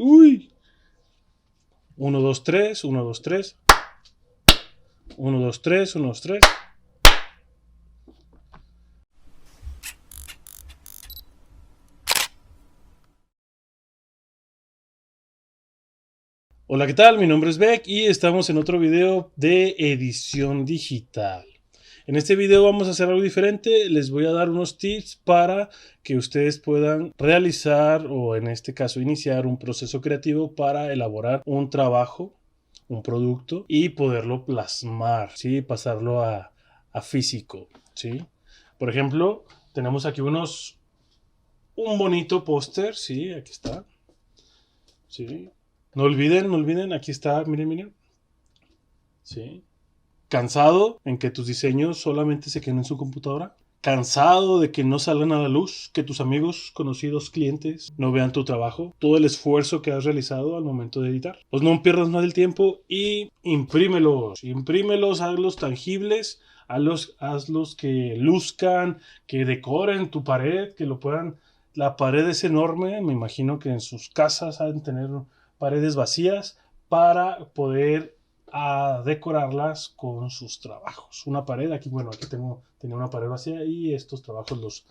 Uy. 1, 2, 3, 1, 2, 3. 1, 2, 3, 1, 2, 3. Hola, ¿qué tal? Mi nombre es Beck y estamos en otro video de edición digital. En este video vamos a hacer algo diferente. Les voy a dar unos tips para que ustedes puedan realizar o en este caso iniciar un proceso creativo para elaborar un trabajo, un producto y poderlo plasmar, ¿sí? Pasarlo a físico, ¿sí? Por ejemplo, tenemos aquí un bonito póster, ¿sí? Aquí está, ¿sí? No olviden, aquí está, miren, miren, ¿sí? ¿Cansado en que tus diseños solamente se queden en su computadora? ¿Cansado de que no salgan a la luz, que tus amigos, conocidos, clientes no vean tu trabajo, todo el esfuerzo que has realizado al momento de editar? Pues no pierdas más el tiempo y imprímelos, hazlos tangibles, hazlos que luzcan, que decoren tu pared, que lo puedan. La pared es enorme, me imagino que en sus casas han de tener paredes vacías para poder a decorarlas con sus trabajos. Una pared, aquí, bueno, aquí tenía una pared vacía y estos trabajos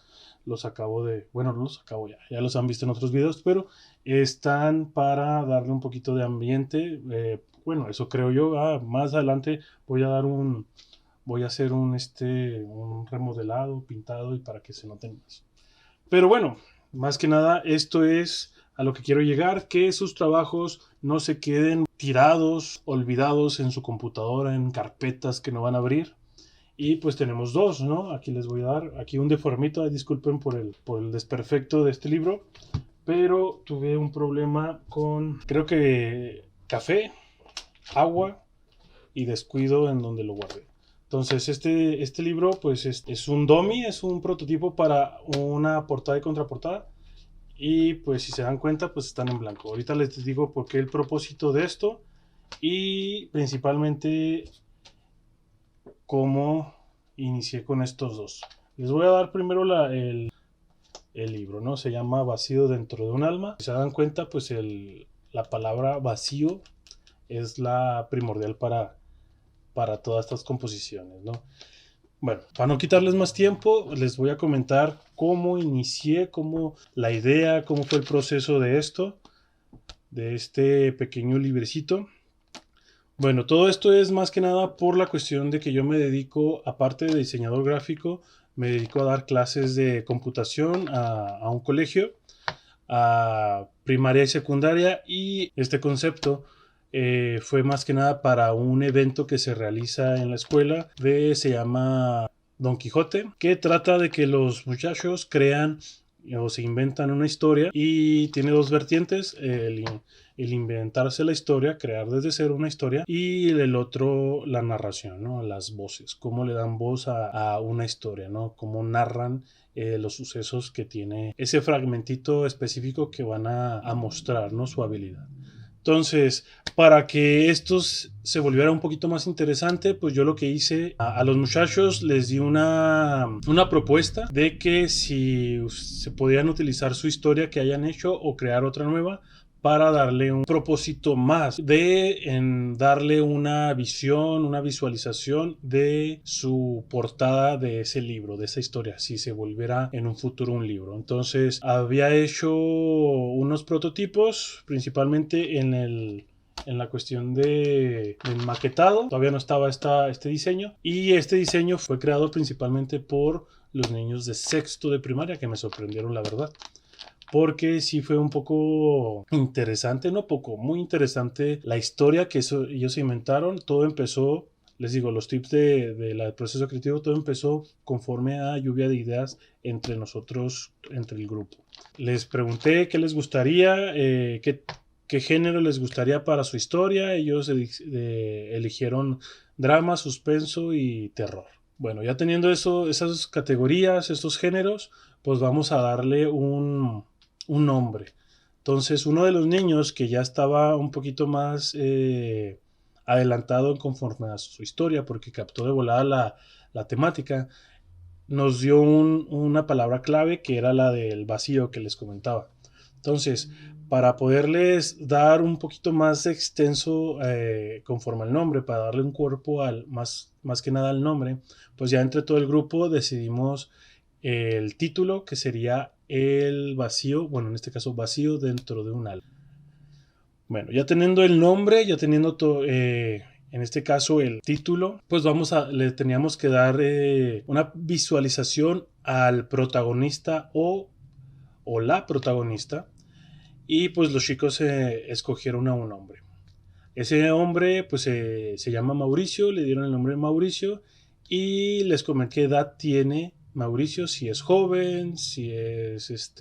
los acabo de, bueno, los acabo ya los han visto en otros videos, pero están para darle un poquito de ambiente. Bueno, eso creo yo. Más adelante voy a hacer un remodelado, pintado y para que se noten más. Pero bueno, más que nada, esto es a lo que quiero llegar, que sus trabajos no se queden tirados, olvidados en su computadora, en carpetas que no van a abrir. Y pues tenemos dos, ¿no? Aquí les voy a dar, aquí un deformito, disculpen por el desperfecto de este libro, pero tuve un problema con, creo que café, agua y descuido en donde lo guardé. Entonces este libro pues es un dummy, es un prototipo para una portada y contraportada. Y pues si se dan cuenta pues están en blanco. Ahorita les digo por qué el propósito de esto y principalmente cómo inicié con estos dos. Les voy a dar primero el libro, ¿no? Se llama Vacío dentro de un alma. Si se dan cuenta pues la palabra vacío es la primordial para todas estas composiciones, ¿no? Bueno, para no quitarles más tiempo, les voy a comentar cómo inicié, cómo la idea, cómo fue el proceso de esto, de este pequeño librecito. Bueno, todo esto es más que nada por la cuestión de que yo me dedico, aparte de diseñador gráfico, me dedico a dar clases de computación a un colegio, a primaria y secundaria, y este concepto fue más que nada para un evento que se realiza en la escuela, se llama Don Quijote, que trata de que los muchachos crean o se inventan una historia y tiene dos vertientes, el inventarse la historia, crear desde cero una historia, y el otro la narración, ¿no? Las voces, cómo le dan voz a una historia, ¿no? Cómo narran los sucesos que tiene ese fragmentito específico que van a mostrar, ¿no? Su habilidad. Entonces, para que esto se volviera un poquito más interesante, pues yo lo que hice a los muchachos les di una propuesta de que si se podían utilizar su historia que hayan hecho o crear otra nueva para darle un propósito más en darle una visión, una visualización de su portada de ese libro, de esa historia, si se volviera en un futuro un libro. Entonces había hecho unos prototipos, principalmente en la cuestión del maquetado. Todavía no estaba este diseño, y este diseño fue creado principalmente por los niños de sexto de primaria, que me sorprendieron, la verdad, porque sí fue un poco interesante, no poco, muy interesante la historia que ellos inventaron. Todo empezó, les digo, los tips del proceso creativo, todo empezó conforme a lluvia de ideas entre nosotros, entre el grupo. Les pregunté qué les gustaría, qué género les gustaría para su historia. Ellos eligieron drama, suspenso y terror. Bueno, ya teniendo esas categorías, estos géneros, pues vamos a darle un nombre. Entonces, uno de los niños que ya estaba un poquito más adelantado conforme a su historia, porque captó de volada la temática, nos dio una palabra clave que era la del vacío que les comentaba. Entonces, para poderles dar un poquito más extenso conforme al nombre, para darle un cuerpo más que nada al nombre, pues ya entre todo el grupo decidimos el título, que sería El vacío, bueno, en este caso vacío dentro de un alma. Bueno, ya teniendo el nombre, ya teniendo en este caso el título, pues le teníamos que dar una visualización al protagonista o la protagonista, y pues los chicos escogieron a un hombre. Ese hombre pues se llama Mauricio, le dieron el nombre de Mauricio y les comenté qué edad tiene Mauricio, si es joven, si es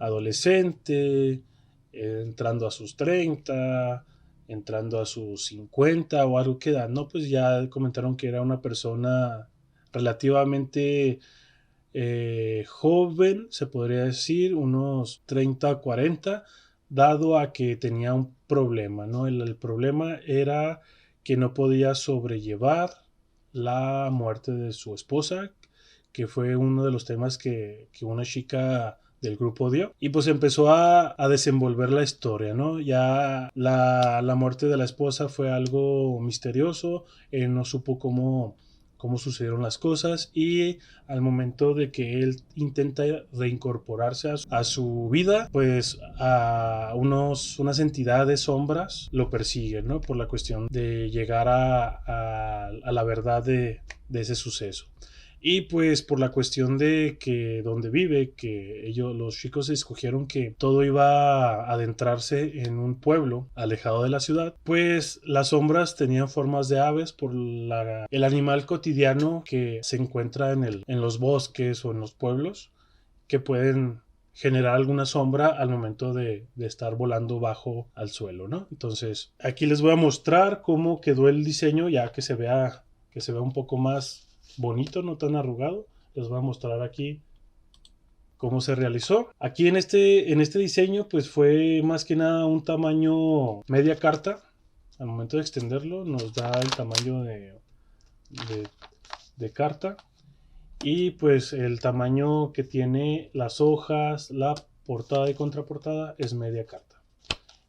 adolescente, entrando a sus 30, entrando a sus 50 o algo que da, ¿no? Pues ya comentaron que era una persona relativamente joven, se podría decir, unos 30 a 40, dado a que tenía un problema, ¿no? El problema era que no podía sobrellevar la muerte de su esposa, que fue uno de los temas que una chica del grupo dio. Y pues empezó a desenvolver la historia, ¿no? Ya la muerte de la esposa fue algo misterioso, él no supo cómo sucedieron las cosas, y al momento de que él intenta reincorporarse a su vida, pues unas entidades sombras lo persiguen, ¿no? Por la cuestión de llegar a la verdad de ese suceso. Y pues por la cuestión de que donde vive, que los chicos escogieron que todo iba a adentrarse en un pueblo alejado de la ciudad, pues las sombras tenían formas de aves por el animal cotidiano que se encuentra en los bosques o en los pueblos, que pueden generar alguna sombra al momento de estar volando bajo al suelo, ¿no? Entonces aquí les voy a mostrar cómo quedó el diseño, ya que se vea un poco más bonito, no tan arrugado. Les voy a mostrar aquí cómo se realizó. Aquí en este diseño pues fue más que nada un tamaño media carta. Al momento de extenderlo nos da el tamaño de carta, y pues el tamaño que tiene las hojas, la portada y contraportada es media carta,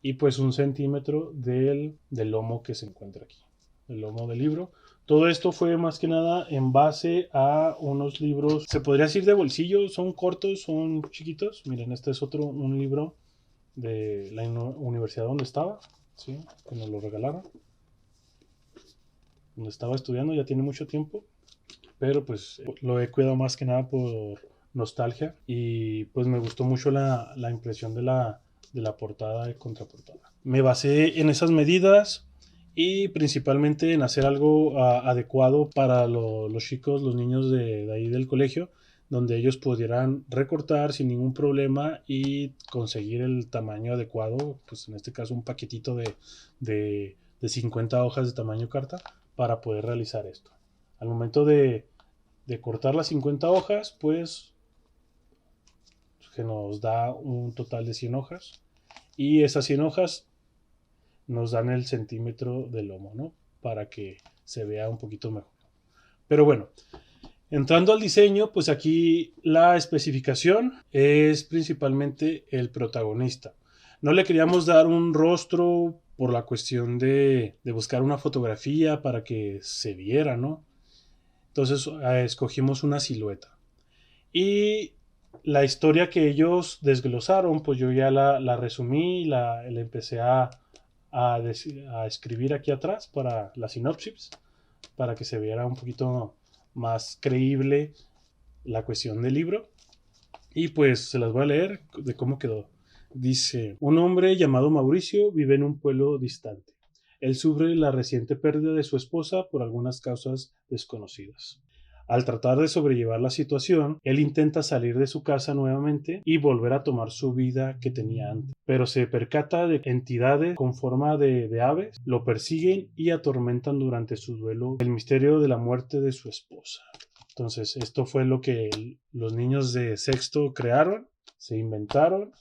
y pues 1 centímetro del lomo que se encuentra aquí, el lomo del libro. Todo esto fue más que nada en base a unos libros, se podría decir de bolsillo, son cortos, son chiquitos. Miren, este es un libro de la universidad donde estaba, ¿sí? Que nos lo regalaron, donde estaba estudiando, ya tiene mucho tiempo, pero pues lo he cuidado más que nada por nostalgia, y pues me gustó mucho la impresión de la portada y contraportada. Me basé en esas medidas y principalmente en hacer algo adecuado para los chicos, los niños de ahí del colegio, donde ellos pudieran recortar sin ningún problema y conseguir el tamaño adecuado, pues en este caso un paquetito de 50 hojas de tamaño carta para poder realizar esto. Al momento de cortar las 50 hojas, pues que nos da un total de 100 hojas, y esas 100 hojas nos dan el centímetro de lomo, ¿no? Para que se vea un poquito mejor. Pero bueno, entrando al diseño, pues aquí la especificación es principalmente el protagonista. No le queríamos dar un rostro por la cuestión de buscar una fotografía para que se viera, ¿no? Entonces escogimos una silueta. Y la historia que ellos desglosaron, pues yo ya la resumí, la empecé a escribir aquí atrás para la sinopsis, para que se viera un poquito más creíble la cuestión del libro. Y pues se las voy a leer de cómo quedó. Dice: un hombre llamado Mauricio vive en un pueblo distante. Él sufre la reciente pérdida de su esposa por algunas causas desconocidas. Al tratar de sobrellevar la situación, él intenta salir de su casa nuevamente y volver a tomar su vida que tenía antes, pero se percata de entidades con forma de aves lo persiguen y atormentan durante su duelo el misterio de la muerte de su esposa. Entonces, esto fue lo que los niños de sexto crearon, se inventaron.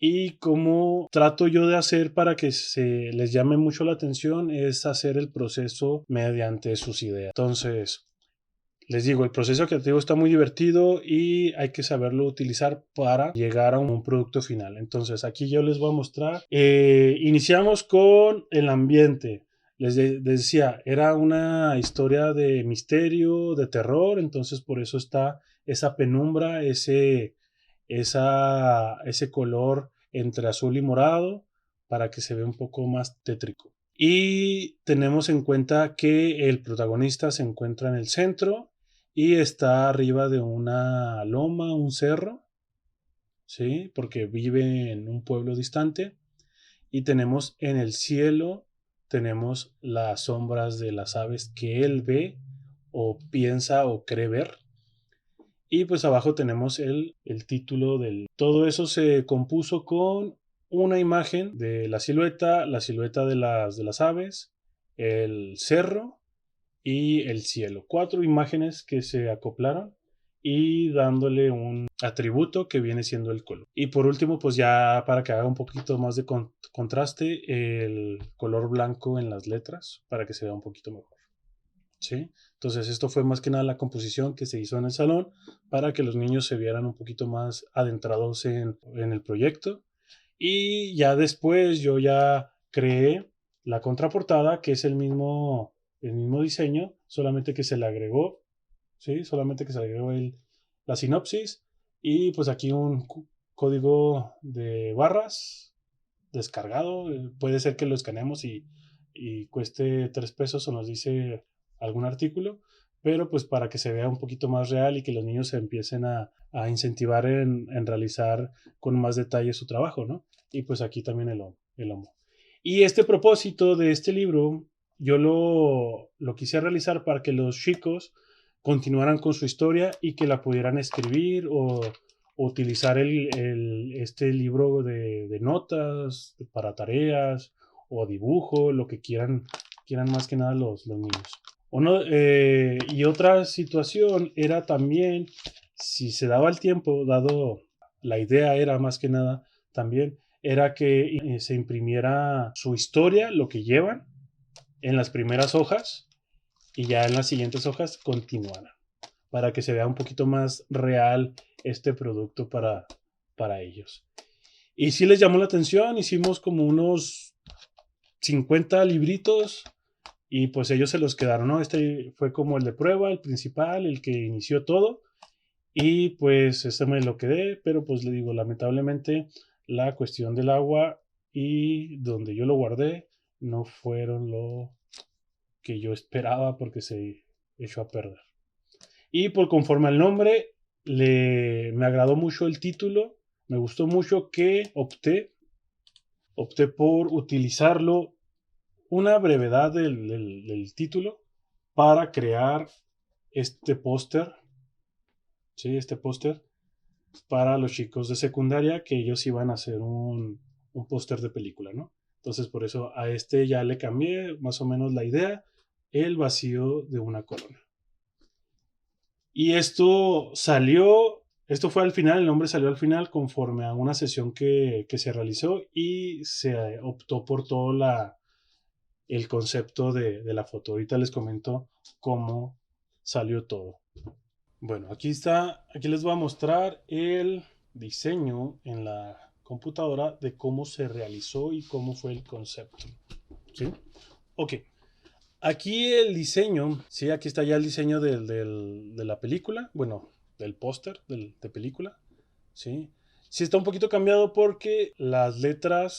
Y como trato yo de hacer para que se les llame mucho la atención es hacer el proceso mediante sus ideas. Entonces, les digo, el proceso creativo está muy divertido y hay que saberlo utilizar para llegar a un producto final. Entonces, aquí yo les voy a mostrar. Iniciamos con el ambiente. Les decía, era una historia de misterio, de terror, entonces por eso está esa penumbra, ese color entre azul y morado, para que se vea un poco más tétrico. Y tenemos en cuenta que el protagonista se encuentra en el centro y está arriba de una loma, un cerro, ¿sí? Porque vive en un pueblo distante. Y tenemos en el cielo, tenemos las sombras de las aves que él ve o piensa o cree ver. Y pues abajo tenemos el título del... Todo eso se compuso con una imagen de la silueta de las aves, el cerro y el cielo. 4 imágenes que se acoplaron y dándole un atributo que viene siendo el color. Y por último, pues ya para que haga un poquito más de contraste, el color blanco en las letras para que se vea un poquito mejor. ¿Sí? Entonces esto fue más que nada la composición que se hizo en el salón para que los niños se vieran un poquito más adentrados en el proyecto. Y ya después yo ya creé la contraportada, que es el mismo diseño, solamente que se le agregó, ¿sí? Solamente que se le agregó la sinopsis y pues aquí un código de barras descargado. Puede ser que lo escaneemos y cueste 3 pesos o nos dice algún artículo, pero pues para que se vea un poquito más real y que los niños se empiecen a incentivar en realizar con más detalle su trabajo, ¿no? Y pues aquí también el lomo. Y este propósito de este libro, yo lo quise realizar para que los chicos continuaran con su historia y que la pudieran escribir o utilizar este libro de notas para tareas o dibujo, lo que quieran más que nada los niños. Y otra situación era también, si se daba el tiempo, dado la idea era más que nada también, era que se imprimiera su historia, lo que llevan, en las primeras hojas y ya en las siguientes hojas continuaran, para que se vea un poquito más real este producto para ellos. Y sí les llamó la atención, hicimos como unos 50 libritos y pues ellos se los quedaron, ¿no? Este fue como el de prueba, el principal, el que inició todo. Y pues este me lo quedé, pero pues le digo, lamentablemente la cuestión del agua y donde yo lo guardé no fueron lo que yo esperaba porque se echó a perder. Y por conforme al nombre, me agradó mucho el título, me gustó mucho que opté por utilizarlo una brevedad del título para crear este póster, ¿sí? Este póster para los chicos de secundaria que ellos iban a hacer un póster de película, ¿no? Entonces por eso a este ya le cambié más o menos la idea, el vacío de una corona. Y esto fue al final, el nombre salió al final conforme a una sesión que se realizó y se optó por todo el concepto de la foto. Ahorita les comento cómo salió todo. Bueno, aquí les voy a mostrar el diseño en la computadora de cómo se realizó y cómo fue el concepto. ¿Sí? Ok. Aquí el diseño, sí, aquí está ya el diseño de la película, bueno, del póster de película, sí. Sí está un poquito cambiado porque las verdad,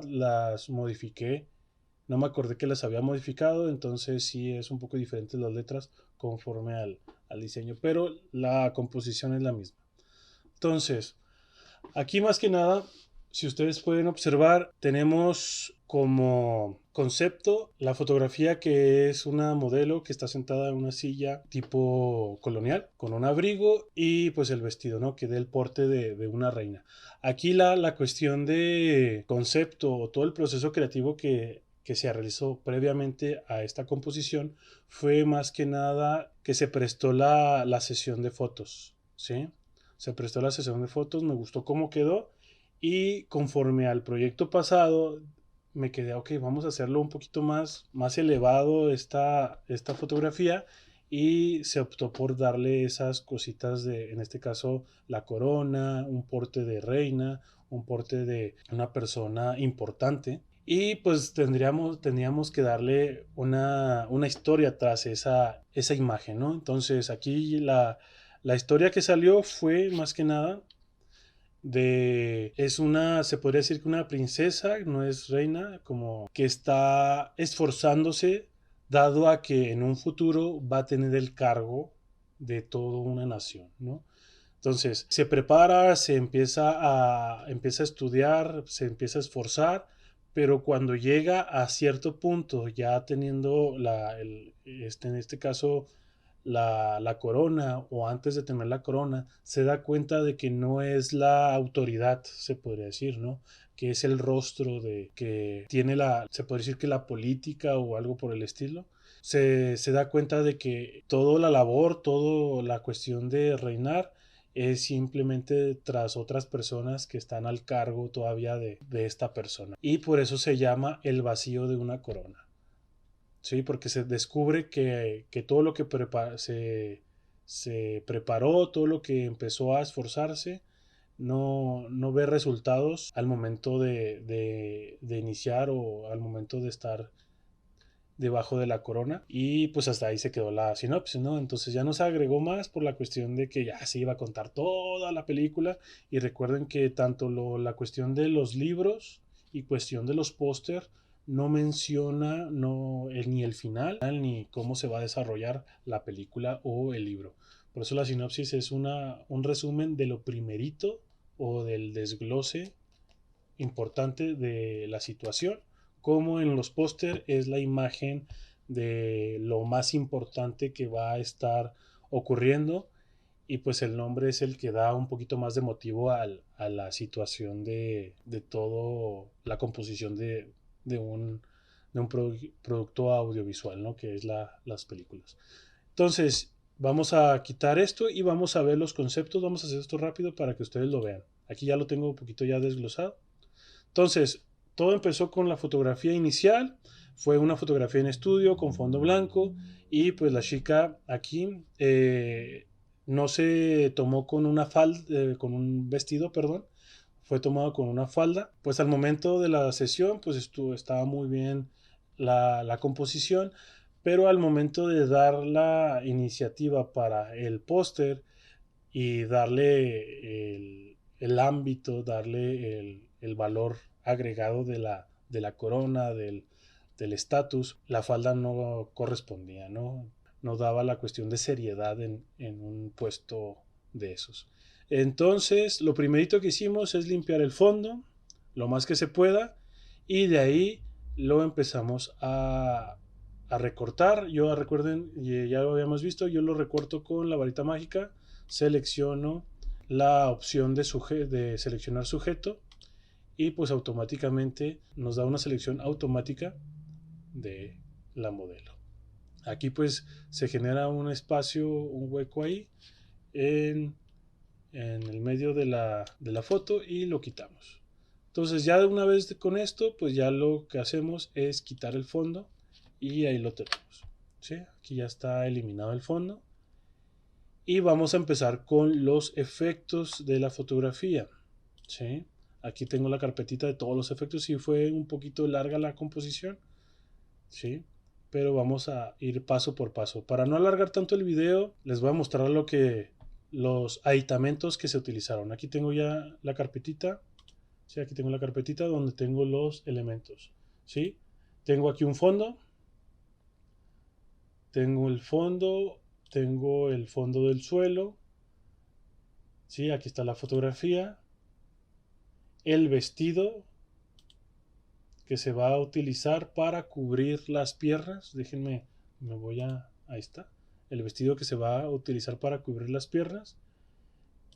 las modifiqué. No me acordé que las había modificado, entonces sí es un poco diferente las letras conforme al diseño, pero la composición es la misma. Entonces, aquí más que nada, si ustedes pueden observar, tenemos como concepto la fotografía que es una modelo que está sentada en una silla tipo colonial con un abrigo y pues el vestido, ¿no? Que dé el porte de una reina. Aquí la cuestión de concepto o todo el proceso creativo que se realizó previamente a esta composición fue más que nada que se prestó la sesión de fotos, ¿sí? Se prestó la sesión de fotos, me gustó cómo quedó y conforme al proyecto pasado me quedé, ok, vamos a hacerlo un poquito más elevado esta fotografía y se optó por darle esas cositas de, en este caso, la corona, un porte de reina, un porte de una persona importante. Y pues tendríamos que darle una historia tras esa imagen, ¿no? Entonces aquí la historia que salió fue más que nada se podría decir que una princesa, no es reina, como que está esforzándose dado a que en un futuro va a tener el cargo de toda una nación, ¿no? Entonces, se prepara, empieza a estudiar, se empieza a esforzar, pero cuando llega a cierto punto, ya teniendo en este caso, la corona, o antes de tener la corona, se da cuenta de que no es la autoridad, se podría decir, ¿no? Que es el rostro de que tiene se puede decir que la política o algo por el estilo. Se da cuenta de que toda la labor, toda la cuestión de reinar es simplemente tras otras personas que están al cargo todavía de esta persona. Y por eso se llama el vacío de una corona. Sí, porque se descubre que todo lo que se preparó, todo lo que empezó a esforzarse, no ve resultados al momento de iniciar o al momento de estar debajo de la corona. Y pues hasta ahí se quedó la sinopsis, ¿no? Entonces ya no se agregó más por la cuestión de que ya se iba a contar toda la película. Y recuerden que tanto la cuestión de los libros y cuestión de los póster no menciona ni el final ni cómo se va a desarrollar la película o el libro. Por eso la sinopsis es un resumen de lo primerito o del desglose importante de la situación, como en los póster es la imagen de lo más importante que va a estar ocurriendo, y pues el nombre es el que da un poquito más de motivo a la situación de todo la composición de un, producto audiovisual, ¿no? Que es las películas. Entonces, vamos a quitar esto y vamos a ver los conceptos. Vamos a hacer esto rápido para que ustedes lo vean. Aquí ya lo tengo un poquito ya desglosado. Entonces, todo empezó con la fotografía inicial. Fue una fotografía en estudio con fondo blanco, y pues la chica aquí no se tomó con una falda, con un vestido, perdón. Fue tomado con una falda. Pues al momento de la sesión, pues estaba muy bien la composición, pero al momento de dar la iniciativa para el póster y darle el ámbito, darle el valor agregado de la corona, del estatus, la falda no correspondía, no daba la cuestión de seriedad en un puesto de esos. Entonces, lo primerito que hicimos es limpiar el fondo lo más que se pueda, y de ahí lo empezamos a recortar. Yo recuerden, ya lo habíamos visto, yo lo recorto con la varita mágica. Selecciono la opción de seleccionar sujeto, y pues automáticamente nos da una selección automática de la modelo. Aquí pues se genera un espacio, un hueco ahí en el medio de la foto, y lo quitamos. Entonces ya de una vez con esto, pues ya lo que hacemos es quitar el fondo, y ahí lo tenemos. ¿Sí? Aquí ya está eliminado el fondo. Y vamos a empezar con los efectos de la fotografía. ¿Sí? Aquí tengo la carpetita de todos los efectos, y fue un poquito larga la composición. ¿Sí? Pero vamos a ir paso por paso. Para no alargar tanto el video, les voy a mostrar los aditamentos que se utilizaron. Aquí tengo ya la carpetita. ¿Sí? Aquí tengo la carpetita donde tengo los elementos. ¿Sí? Tengo aquí un fondo. Tengo el fondo del suelo. ¿Sí? Aquí está la fotografía. El vestido que se va a utilizar para cubrir las piernas. Déjenme, ahí está. El vestido que se va a utilizar para cubrir las piernas.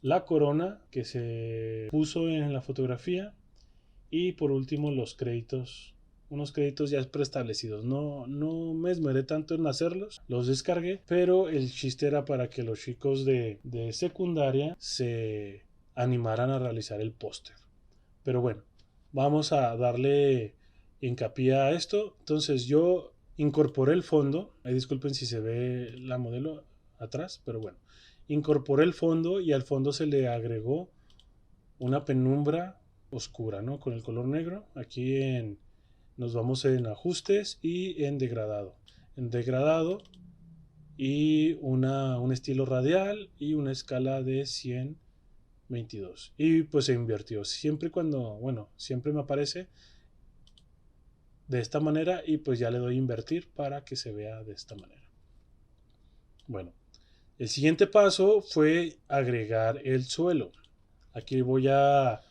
La corona que se puso en la fotografía. Y por último los créditos. Unos créditos ya preestablecidos. No me esmeré tanto en hacerlos. Los descargué. Pero el chiste era para que los chicos de secundaria se animaran a realizar el póster. Pero bueno, vamos a darle hincapié a esto. Entonces yo incorporé el fondo. Ahí disculpen si se ve la modelo atrás, pero bueno. Incorporé el fondo y al fondo se le agregó una penumbra oscura, ¿no? Con el color negro. Aquí nos vamos en ajustes y en degradado. En degradado y un estilo radial y una escala de 122. Y pues se invirtió. Siempre cuando, bueno, siempre me aparece de esta manera y pues ya le doy invertir para que se vea de esta manera. Bueno, el siguiente paso fue agregar el suelo. Aquí voy a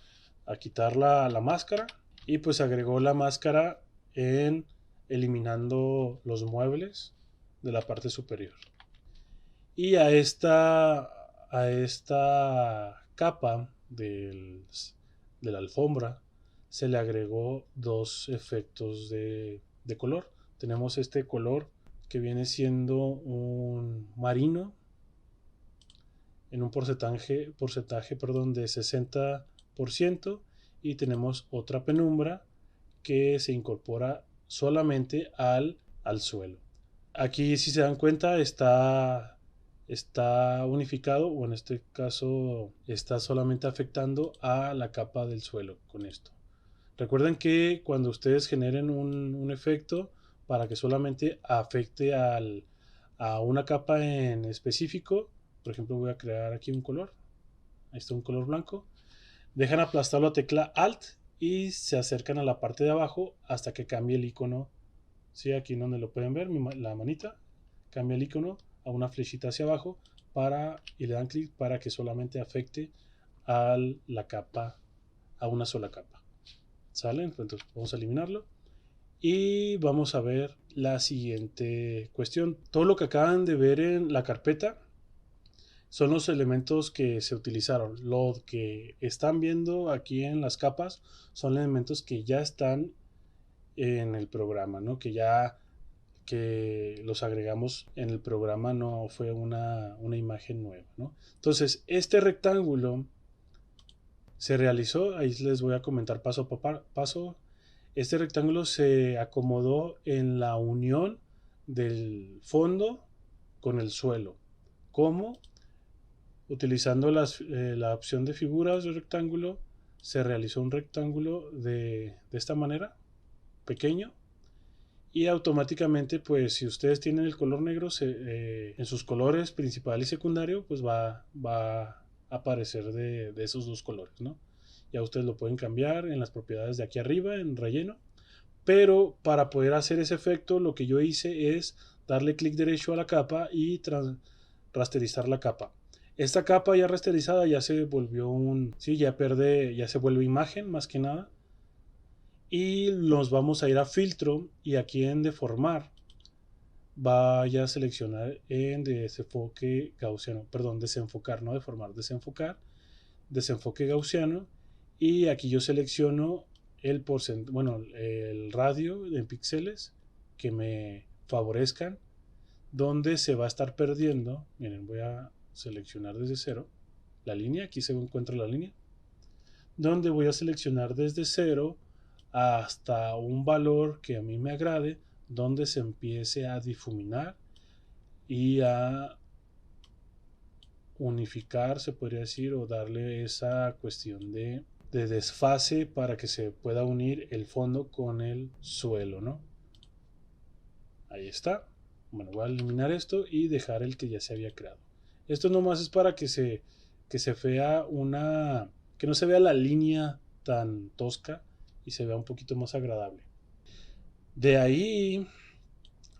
quitar la máscara y pues agregó la máscara en eliminando los muebles de la parte superior. Y a esta capa de la alfombra se le agregó dos efectos de color. Tenemos este color que viene siendo un marino en un porcentaje de 60% y tenemos otra penumbra que se incorpora solamente al suelo. Aquí, si se dan cuenta, está unificado, o en este caso está solamente afectando a la capa del suelo con esto. Recuerden que cuando ustedes generen un efecto para que solamente afecte a una capa en específico, por ejemplo voy a crear aquí un color, ahí está un color blanco, dejan aplastar la tecla Alt y se acercan a la parte de abajo hasta que cambie el icono. ¿Sí? Aquí donde lo pueden ver, la manita, cambia el icono a una flechita hacia abajo y le dan clic para que solamente afecte a la capa, a una sola capa. ¿Sale? Entonces vamos a eliminarlo. Y vamos a ver la siguiente cuestión. Todo lo que acaban de ver en la carpeta son los elementos que se utilizaron. Lo que están viendo aquí en las capas son elementos que ya están en el programa, ¿no? Que los agregamos en el programa, no fue una imagen nueva, ¿no? Entonces, este rectángulo se realizó, ahí les voy a comentar paso a paso. Este rectángulo se acomodó en la unión del fondo con el suelo. ¿Cómo? Utilizando la opción de figuras de rectángulo, se realizó un rectángulo de esta manera, pequeño, y automáticamente, pues si ustedes tienen el color negro, en sus colores principal y secundario, pues va a aparecer de esos dos colores, ¿no? Ya ustedes lo pueden cambiar en las propiedades de aquí arriba, en relleno. Pero para poder hacer ese efecto, lo que yo hice es darle clic derecho a la capa y rasterizar la capa. Esta capa ya rasterizada ya se volvió sí, ya se vuelve imagen más que nada. Y nos vamos a ir a filtro y aquí en deformar vaya a seleccionar en desenfoque gaussiano, perdón, desenfocar, no deformar, desenfoque gaussiano, y aquí yo selecciono el radio en píxeles que me favorezcan, donde se va a estar perdiendo. Miren, voy a seleccionar desde cero la línea, aquí se encuentra la línea, donde voy a seleccionar desde cero hasta un valor que a mí me agrade, donde se empiece a difuminar y a unificar, se podría decir, o darle esa cuestión de desfase para que se pueda unir el fondo con el suelo, ¿no? Ahí está. Bueno, voy a eliminar esto y dejar el que ya se había creado. Esto nomás es para que se vea que no se vea la línea tan tosca y se vea un poquito más agradable. De ahí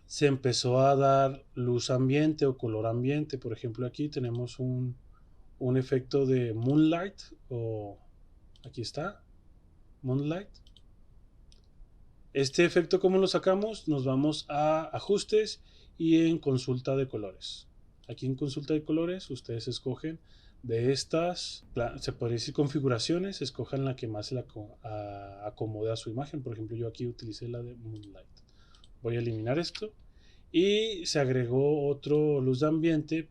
se empezó a dar luz ambiente o color ambiente. Por ejemplo, aquí tenemos un efecto de moonlight, o aquí está, moonlight. Este efecto, ¿cómo lo sacamos? Nos vamos a ajustes y en consulta de colores. Aquí en consulta de colores ustedes escogen de estas, se podría decir configuraciones, escojan la que más se acomode a su imagen. Por ejemplo, yo aquí utilicé la de moonlight. Voy a eliminar esto y se agregó otro luz de ambiente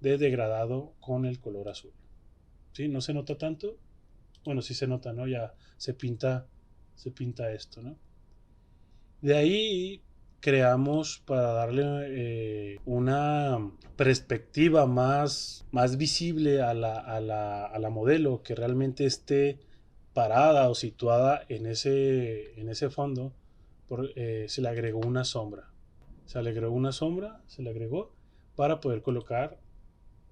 de degradado con el color azul. ¿Sí? No se nota tanto. Bueno, sí se nota, ¿no? Ya se pinta esto, ¿no? De ahí creamos para darle una perspectiva más visible a la modelo, que realmente esté parada o situada en ese fondo. Se le agregó una sombra. Se le agregó para poder colocar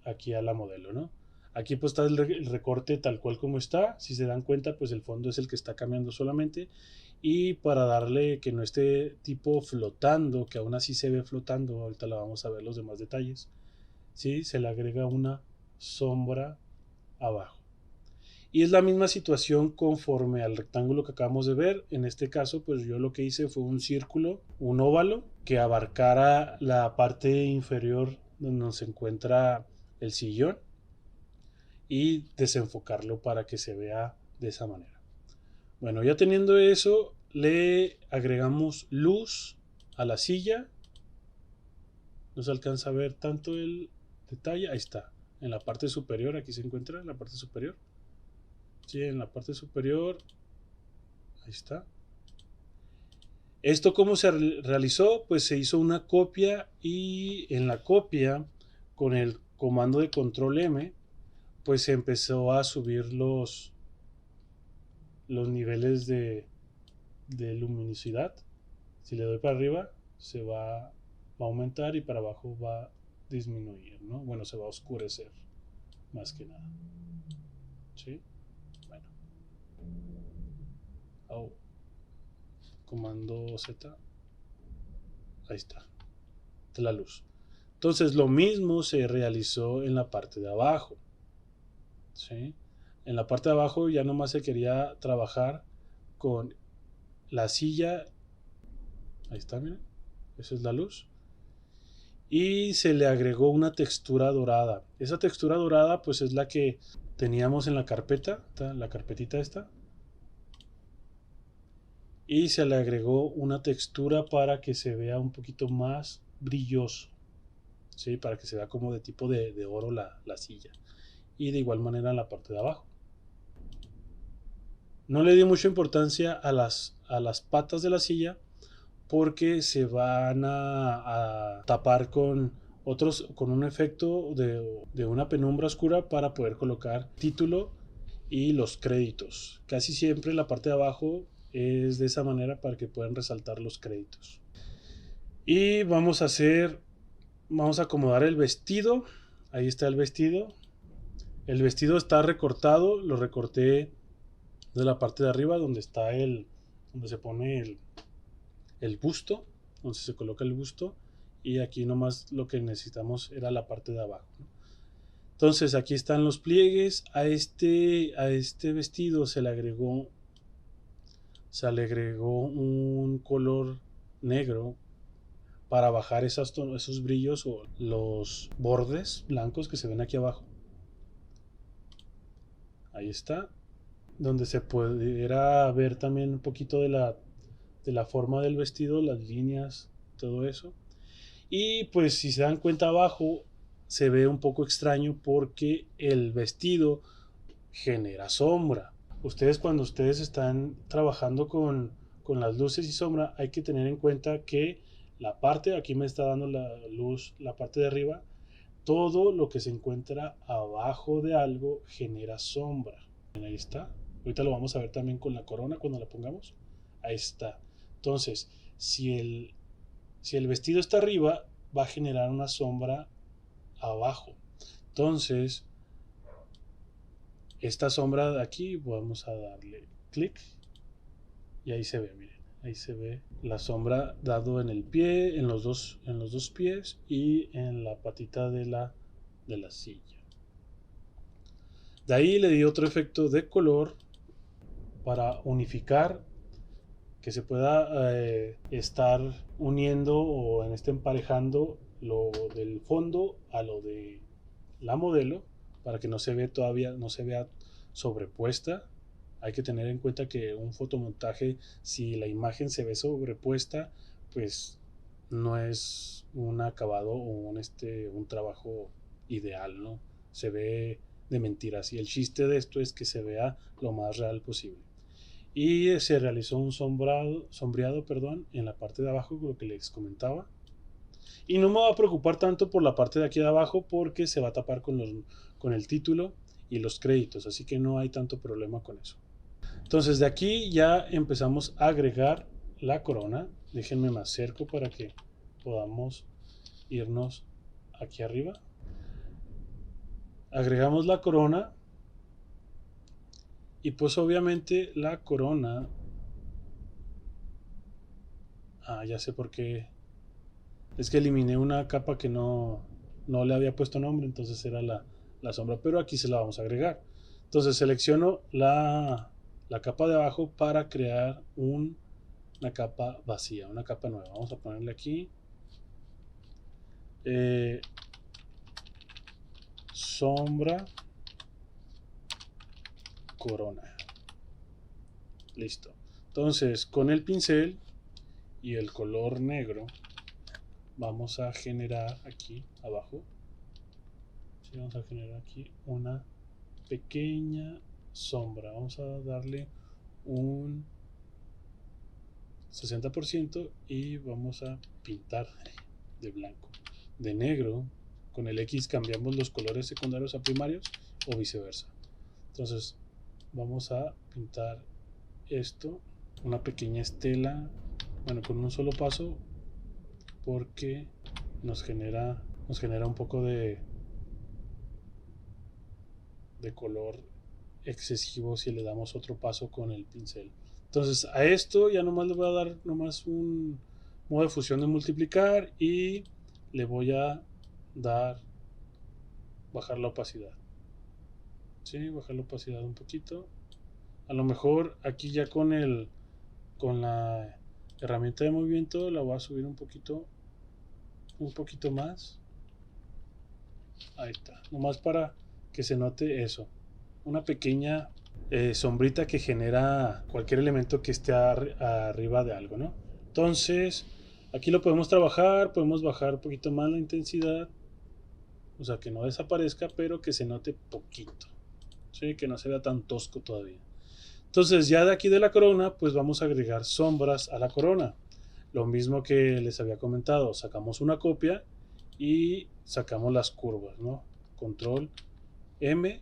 aquí a la modelo, ¿no? Aquí pues está el recorte tal cual como está. Si se dan cuenta, pues el fondo es el que está cambiando solamente. Y para darle que no esté tipo flotando, que aún así se ve flotando, ahorita la vamos a ver los demás detalles, ¿sí? Se le agrega una sombra abajo. Y es la misma situación conforme al rectángulo que acabamos de ver. En este caso, pues yo lo que hice fue un círculo, un óvalo, que abarcara la parte inferior donde se encuentra el sillón y desenfocarlo para que se vea de esa manera. Bueno, ya teniendo eso, le agregamos luz a la silla. No se alcanza a ver tanto el detalle. Ahí está, en la parte superior, aquí se encuentra en la parte superior. Sí, en la parte superior. Ahí está. ¿Esto cómo se realizó? Pues se hizo una copia y en la copia, con el comando de control M, pues se empezó a subir los niveles de luminosidad. Si le doy para arriba, se va a aumentar y para abajo va a disminuir, ¿no? Bueno, se va a oscurecer, más que nada. ¿Sí? Bueno. Oh. Comando Z. Ahí está. De la luz. Entonces lo mismo se realizó en la parte de abajo. ¿Sí? En la parte de abajo ya nomás se quería trabajar con la silla. Ahí está, miren. Esa es la luz. Y se le agregó una textura dorada. Esa textura dorada pues es la que teníamos en la carpeta, la carpetita esta. Y se le agregó una textura para que se vea un poquito más brilloso. ¿Sí? Para que se vea como de tipo de oro la silla. Y de igual manera en la parte de abajo. No le di mucha importancia a las patas de la silla porque se van a tapar con un efecto de una penumbra oscura para poder colocar título y los créditos. Casi siempre la parte de abajo es de esa manera para que puedan resaltar los créditos. Y vamos a acomodar el vestido. Ahí está el vestido. El vestido está recortado, lo recorté de la parte de arriba donde se pone el busto, donde se coloca el busto, y aquí nomás lo que necesitamos era la parte de abajo, ¿no? Entonces aquí están los pliegues. A este vestido se le agregó un color negro para bajar esos brillos o los bordes blancos que se ven aquí abajo. Ahí está, donde se pudiera ver también un poquito de la forma del vestido, las líneas, todo eso. Y pues si se dan cuenta abajo se ve un poco extraño porque el vestido genera sombra. Cuando ustedes están trabajando con las luces y sombra, hay que tener en cuenta que la parte, aquí me está dando la luz, la parte de arriba, todo lo que se encuentra abajo de algo genera sombra. Ahí está. Ahorita lo vamos a ver también con la corona cuando la pongamos. Ahí está. Entonces, si el vestido está arriba, va a generar una sombra abajo. Entonces, esta sombra de aquí, vamos a darle clic y ahí se ve, miren. Ahí se ve la sombra dado en el pie, en los dos pies y en la patita de la silla. De ahí le di otro efecto de color para unificar, que se pueda estar uniendo o emparejando lo del fondo a lo de la modelo para que no se vea sobrepuesta. Hay que tener en cuenta que un fotomontaje, si la imagen se ve sobrepuesta, pues no es un acabado o un trabajo ideal, ¿no? Se ve de mentiras y el chiste de esto es que se vea lo más real posible. y se realizó un sombreado, perdón, en la parte de abajo, lo que les comentaba. Y no me va a preocupar tanto por la parte de aquí de abajo porque se va a tapar con el título y los créditos, así que no hay tanto problema con eso. Entonces de aquí ya empezamos a agregar la corona. Déjenme me acerco para que podamos irnos aquí arriba. Agregamos la corona y pues obviamente la corona... ya sé por qué. Es que eliminé una capa que no le había puesto nombre, entonces era la sombra, pero aquí se la vamos a agregar. Entonces selecciono la capa de abajo para crear una capa vacía, una capa nueva. Vamos a ponerle aquí sombra corona. Listo. Entonces con el pincel y el color negro vamos a generar aquí abajo, sí, vamos a generar aquí una pequeña sombra. Vamos a darle un 60% y vamos a pintar de blanco. De negro, con el X cambiamos los colores secundarios a primarios o viceversa. Entonces vamos a pintar esto, una pequeña estela, bueno, con un solo paso, porque nos genera un poco de color excesivo si le damos otro paso con el pincel. Entonces a esto ya nomás le voy a dar nomás un modo de fusión de multiplicar y le voy a dar bajar la opacidad. ¿Sí? Bajar la opacidad un poquito. A lo mejor aquí ya con la herramienta de movimiento la voy a subir un poquito más. Ahí está. Nomás para que se note eso. Una pequeña sombrita que genera cualquier elemento que esté arriba de algo, ¿no? Entonces, aquí lo podemos trabajar, podemos bajar un poquito más la intensidad, o sea, que no desaparezca, pero que se note poquito, ¿sí? Que no se vea tan tosco todavía. Entonces, ya de aquí de la corona, pues vamos a agregar sombras a la corona. Lo mismo que les había comentado, sacamos una copia y sacamos las curvas, ¿no? Control M,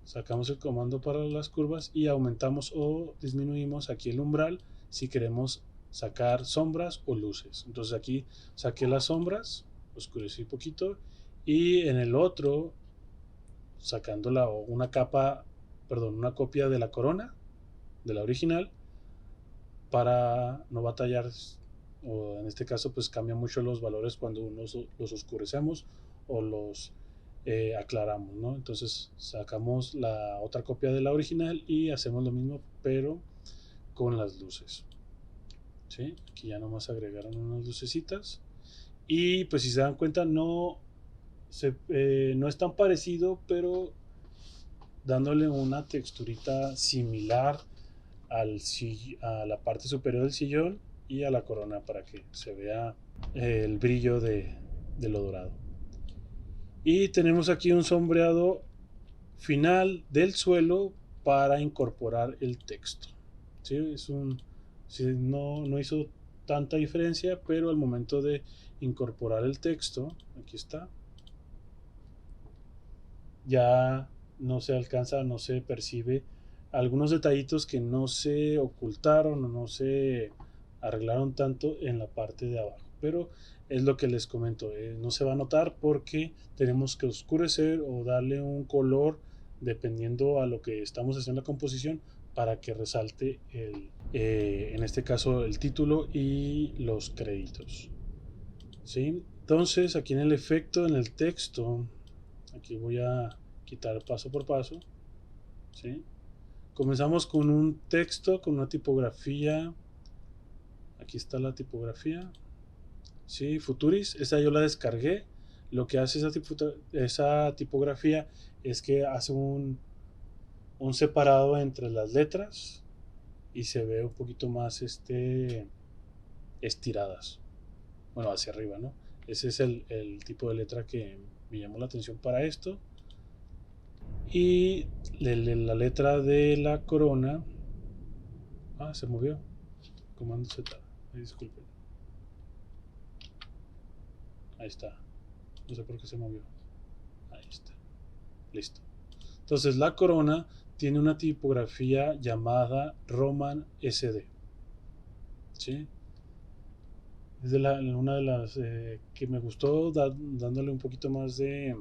sacamos el comando para las curvas y aumentamos o disminuimos aquí el umbral si queremos sacar sombras o luces. Entonces aquí saqué las sombras, oscurecí un poquito, y en el otro sacando una copia de la corona, de la original, para no batallar, o en este caso pues cambia mucho los valores cuando los oscurecemos o los aclaramos, ¿no? Entonces sacamos la otra copia de la original y hacemos lo mismo pero con las luces, ¿sí? Aquí ya nomás agregaron unas lucecitas y pues si se dan cuenta no es tan parecido, pero dándole una texturita similar a la parte superior del sillón y a la corona para que se vea el brillo de lo dorado. Y tenemos aquí un sombreado final del suelo para incorporar el texto. ¿Sí? No hizo tanta diferencia, pero al momento de incorporar el texto, aquí está, ya no se alcanza, no se percibe algunos detallitos que no se ocultaron o no se arreglaron tanto en la parte de abajo, pero es lo que les comento, no se va a notar porque tenemos que oscurecer o darle un color dependiendo a lo que estamos haciendo la composición para que resalte en este caso el título y los créditos, ¿sí? Entonces aquí en el efecto, en el texto, aquí voy a quitar paso por paso, ¿sí? Comenzamos con un texto, con una tipografía. Aquí está la tipografía, ¿sí? Futuris, esa yo la descargué. Lo que hace esa tipografía es que hace un separado entre las letras y se ve un poquito más estiradas, bueno, hacia arriba, ¿no? Ese es el tipo de letra que me llamó la atención para esto. Y la letra de la corona Se movió. Comando Z. Disculpen. Ahí está. No sé por qué se movió. Ahí está. Listo. Entonces la corona tiene una tipografía llamada Roman SD. ¿Sí? Es una de las que me gustó, dándole un poquito más de...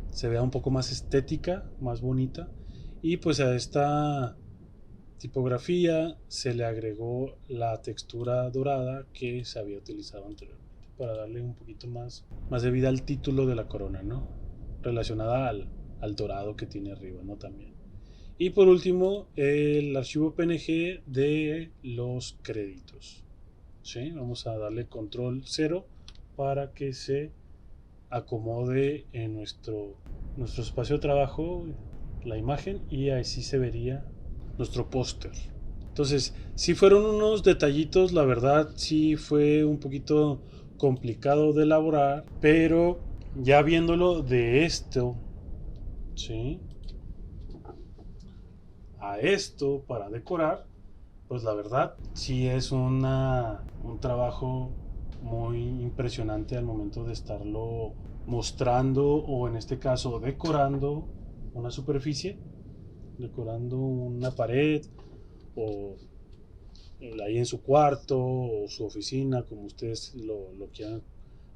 Se vea un poco más estética, más bonita. Y pues a esta tipografía se le agregó la textura dorada que se había utilizado anteriormente para darle un poquito más de vida al título de la corona, ¿no? Relacionada al dorado que tiene arriba, ¿no? También. Y por último, el archivo PNG de los créditos. ¿Sí? Vamos a darle control 0 para que se acomode en nuestro espacio de trabajo la imagen y así se vería nuestro póster. Entonces, sí fueron unos detallitos, la verdad sí fue un poquito complicado de elaborar, pero ya viéndolo de esto, ¿sí? A esto para decorar, pues la verdad sí es un trabajo muy impresionante al momento de estarlo mostrando o en este caso decorando una superficie, decorando una pared o ahí en su cuarto o su oficina, como ustedes lo quieran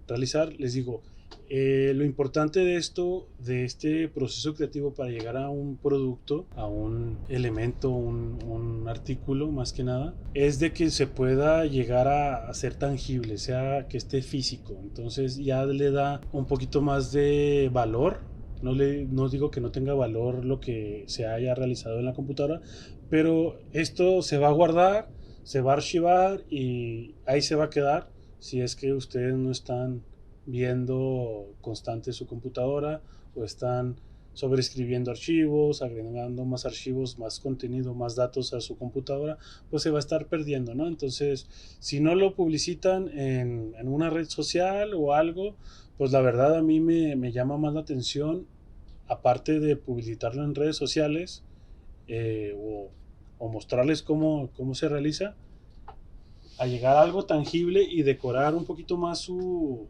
realizar. Les digo, lo importante de esto, de este proceso creativo para llegar a un producto, a un elemento, un artículo más que nada, es de que se pueda llegar a ser tangible, sea que esté físico. Entonces ya le da un poquito más de valor. No digo que no tenga valor lo que se haya realizado en la computadora, pero esto se va a guardar, se va a archivar y ahí se va a quedar si es que ustedes no están viendo constante su computadora o están sobreescribiendo archivos, agregando más archivos, más contenido, más datos a su computadora, pues se va a estar perdiendo, ¿no? Entonces, si no lo publicitan en una red social o algo, pues la verdad a mí me llama más la atención, aparte de publicitarlo en redes sociales o mostrarles cómo se realiza, a llegar a algo tangible y decorar un poquito más su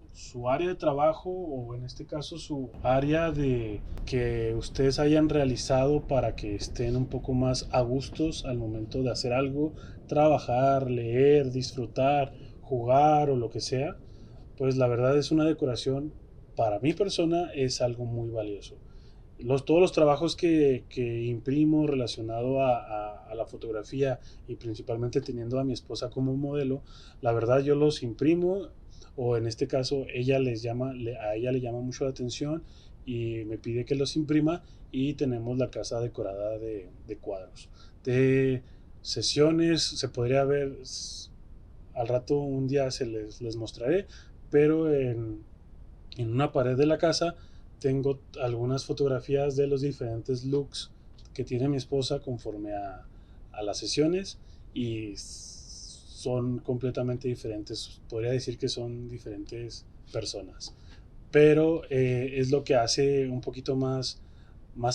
área de trabajo o en este caso su área de que ustedes hayan realizado para que estén un poco más a gustos al momento de hacer algo, trabajar, leer, disfrutar, jugar o lo que sea. Pues la verdad es una decoración, para mi persona es algo muy valioso. Todos los trabajos que imprimo relacionado a la fotografía y principalmente teniendo a mi esposa como modelo, la verdad yo los imprimo o en este caso a ella le llama mucho la atención y me pide que los imprima y tenemos la casa decorada de cuadros. De sesiones se podría ver, al rato un día les mostraré, pero en una pared de la casa tengo algunas fotografías de los diferentes looks que tiene mi esposa conforme a las sesiones y son completamente diferentes. Podría decir que son diferentes personas. Pero es lo que hace un poquito más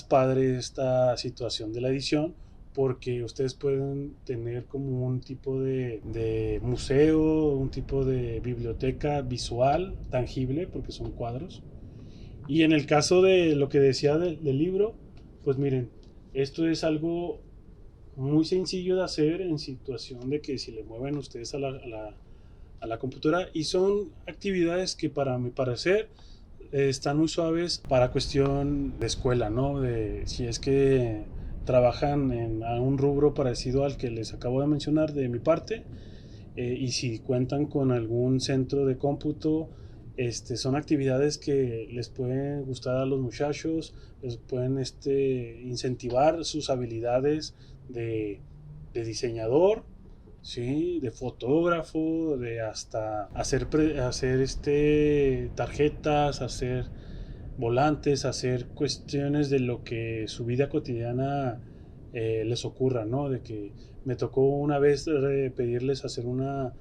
padre esta situación de la edición porque ustedes pueden tener como un tipo de museo, un tipo de biblioteca visual, tangible, porque son cuadros. Y en el caso de lo que decía del libro, pues miren, esto es algo muy sencillo de hacer en situación de que si le mueven ustedes a la computadora y son actividades que para mi parecer están muy suaves para cuestión de escuela, ¿no? De si es que trabajan en un rubro parecido al que les acabo de mencionar de mi parte, y si cuentan con algún centro de cómputo, son actividades que les pueden gustar a los muchachos, les pueden incentivar sus habilidades de diseñador, ¿sí? De fotógrafo, de hasta hacer tarjetas, hacer volantes, hacer cuestiones de lo que su vida cotidiana les ocurra, ¿no? De que me tocó una vez pedirles hacer una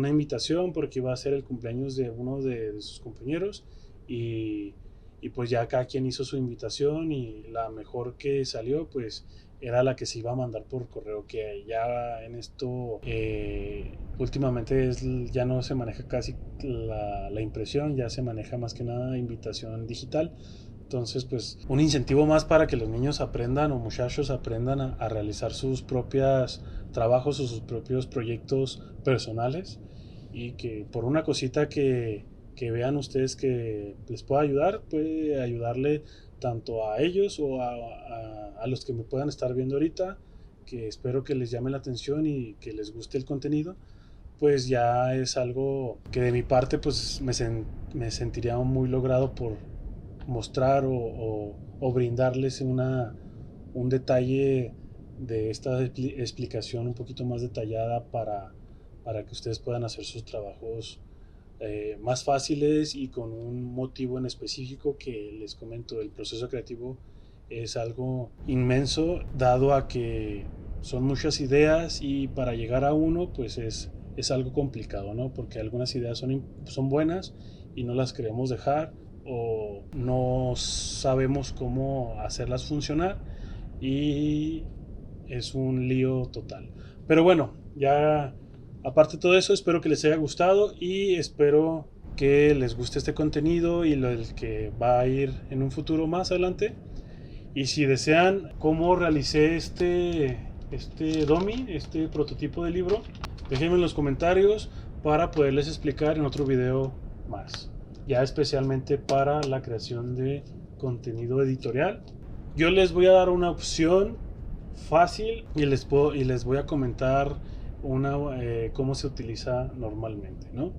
invitación porque iba a ser el cumpleaños de uno de sus compañeros y, y pues ya cada quien hizo su invitación y la mejor que salió pues era la que se iba a mandar por correo, que ya en esto últimamente ya no se maneja casi la impresión, ya se maneja más que nada invitación digital. Entonces, pues un incentivo más para que los niños aprendan o muchachos aprendan a realizar sus propios trabajos o sus propios proyectos personales, y que por una cosita que vean ustedes que les pueda ayudar, puede ayudarle tanto a ellos o a los que me puedan estar viendo ahorita, que espero que les llame la atención y que les guste el contenido. Pues ya es algo que de mi parte pues me sentiría muy logrado por mostrar o brindarles un detalle de esta explicación un poquito más detallada para que ustedes puedan hacer sus trabajos más fáciles y con un motivo en específico. Que les comento, el proceso creativo es algo inmenso, dado a que son muchas ideas y para llegar a uno pues es algo complicado, ¿no? Porque algunas ideas son buenas y no las queremos dejar, o no sabemos cómo hacerlas funcionar, y es un lío total. Pero bueno, ya aparte de todo eso, espero que les haya gustado y espero que les guste este contenido y lo que va a ir en un futuro más adelante. Y si desean cómo realicé este dummy, este prototipo de libro, déjenme en los comentarios para poderles explicar en otro video más, ya especialmente para la creación de contenido editorial. Yo les voy a dar una opción fácil y les voy a comentar cómo se utiliza normalmente, ¿no?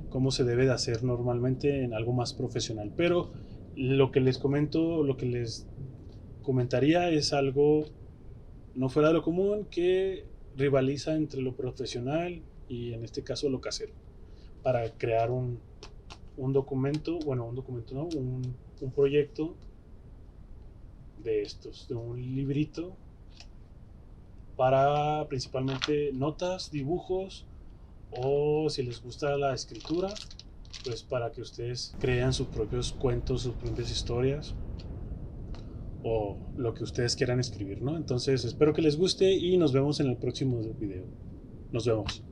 Cómo se debe de hacer normalmente en algo más profesional. Pero lo que les comento, lo que les comentaría es algo no fuera de lo común, que rivaliza entre lo profesional y en este caso lo casero, para crear un documento, bueno, un documento no, un proyecto de estos, de un librito para principalmente notas, dibujos, o si les gusta la escritura, pues para que ustedes crean sus propios cuentos, sus propias historias o lo que ustedes quieran escribir, ¿no? Entonces espero que les guste y nos vemos en el próximo video. Nos vemos.